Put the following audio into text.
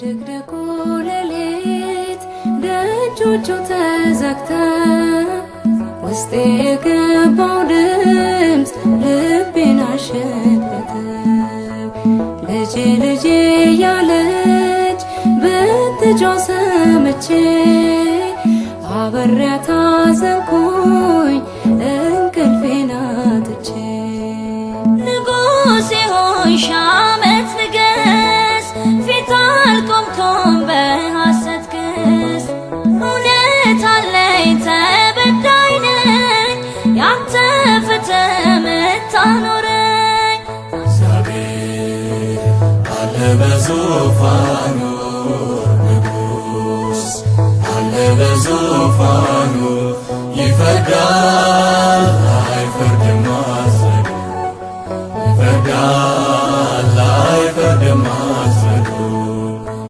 በድቅድቁ ሌሊት ደጆቹ ተዘግተው ውስጤ የገባው ድምፅ ልቤን አሸተተው። ልጄ ልጄ ያለች ብትጮህ ሰምቼ አብሬያት አዘንኩኝ እንቅልፌን አጥቼ። ንጉሴ ሆይ ሺህ ዓመት ንገስ፣ ፊት አልቆምኩም በሐሰት ክስ። እውነት አለኝ ተበዳይ ነኝ፣ ያንተ ፍትህ ምታኖረኝ። እግዚአብሔር አለ በዙፋኑ፣ ንጉሥ አለ በዙፋኑ። ይፈርዳል አይፈርድም አዘኑ፣ ይፈርዳል